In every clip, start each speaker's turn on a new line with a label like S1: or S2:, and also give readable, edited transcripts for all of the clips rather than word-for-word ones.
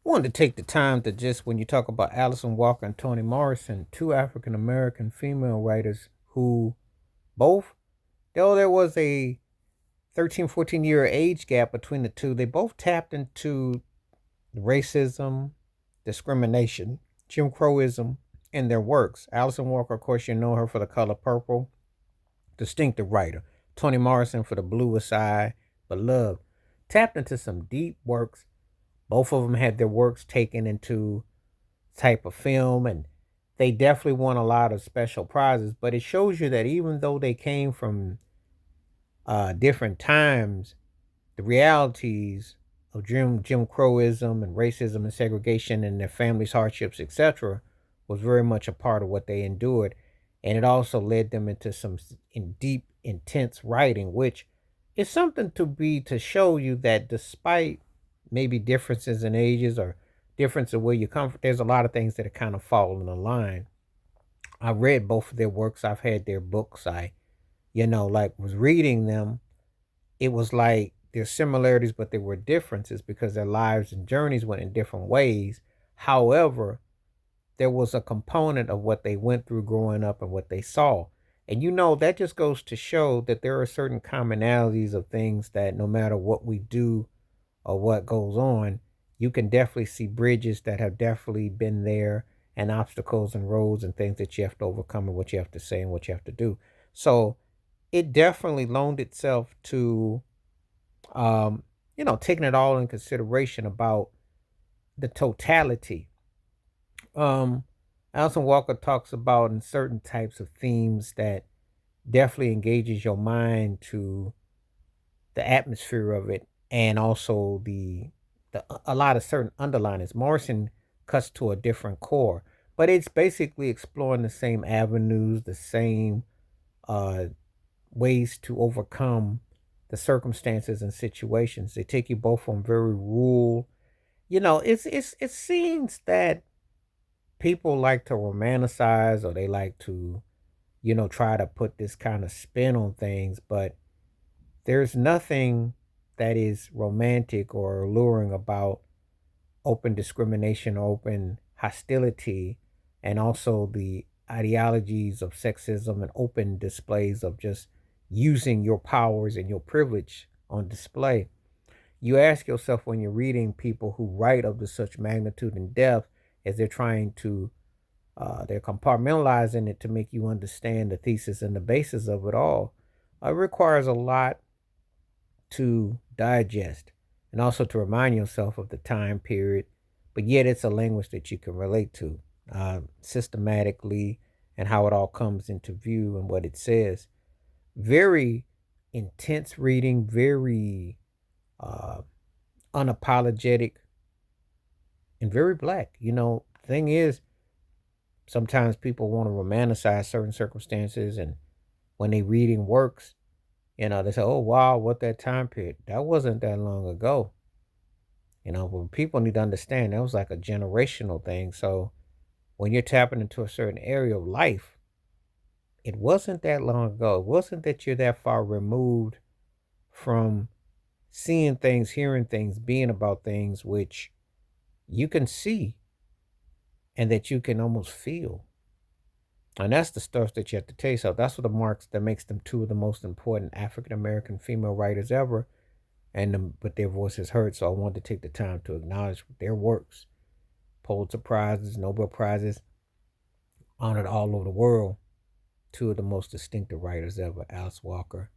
S1: wanted to take the time to just, when you talk about Allison Walker and Toni Morrison, two African American female writers who both, though there was a 13, 14-year age gap between the two, they both tapped into racism, discrimination, Jim Crowism in their works. Allison Walker, of course, you know her for The Color Purple, distinctive writer. Toni Morrison for The Bluest Eye, beloved. Tapped into some deep works. Both of them had their works taken into type of film, and they definitely won a lot of special prizes. But it shows you that even though they came from different times, the realities of Jim Crowism and racism and segregation and their families' hardships, etc., was very much a part of what they endured, and it also led them into some deep, intense writing, which is something to show you that despite maybe differences in ages or difference of where you come from, there's a lot of things that are kind of fall in the line. I read both of their works. I've had their books. Like was reading them, it was like there's similarities, but there were differences because their lives and journeys went in different ways. However, there was a component of what they went through growing up and what they saw. And that just goes to show that there are certain commonalities of things that no matter what we do or what goes on, you can definitely see bridges that have definitely been there and obstacles and roads and things that you have to overcome and what you have to say and what you have to do. So it definitely loaned itself to taking it all in consideration about the totality. Um, Alison Walker talks about in certain types of themes that definitely engages your mind to the atmosphere of it, and also the a lot of certain underlinings. Morrison cuts to a different core, but it's basically exploring the same avenues, the same uh, ways to overcome the circumstances and situations. They take you both from very rural. It seems that people like to romanticize or they like to, try to put this kind of spin on things, but there's nothing that is romantic or alluring about open discrimination, open hostility, and also the ideologies of sexism and open displays of just using your powers and your privilege on display. You ask yourself when you're reading people who write of the such magnitude and depth as they're trying to, they're compartmentalizing it to make you understand the thesis and the basis of it all. It requires a lot to digest and also to remind yourself of the time period, but yet it's a language that you can relate to systematically and how it all comes into view and what it says. Very intense reading, very uh, unapologetic, and very black. Thing is, sometimes people want to romanticize certain circumstances, and when they reading works, they say, "Oh wow, what that time period? That wasn't that long ago." But people need to understand that was like a generational thing. So when you're tapping into a certain area of life, it wasn't that long ago. It wasn't that you're that far removed from seeing things, hearing things, being about things which you can see and that you can almost feel. And that's the stuff that you have to taste out. That's what the marks that makes them two of the most important African American female writers ever, but their voices heard. So I wanted to take the time to acknowledge their works. Pulitzer Prizes, Nobel Prizes, honored all over the world. Two of the most distinctive writers ever, Alice Walker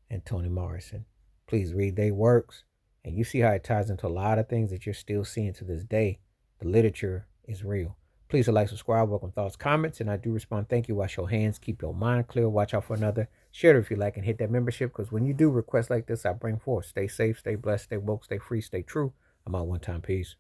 S1: and Toni Morrison. Please read their works, and you see how it ties into a lot of things that you're still seeing to this day. The literature is real. Please like, subscribe, welcome thoughts, comments, and I do respond. Thank you. Wash your hands, keep your mind clear, watch out for another. Share it if you like, and hit that membership, because when you do requests like this, I bring forth. Stay safe, stay blessed, stay woke, stay free, stay true. I'm out one time. Peace.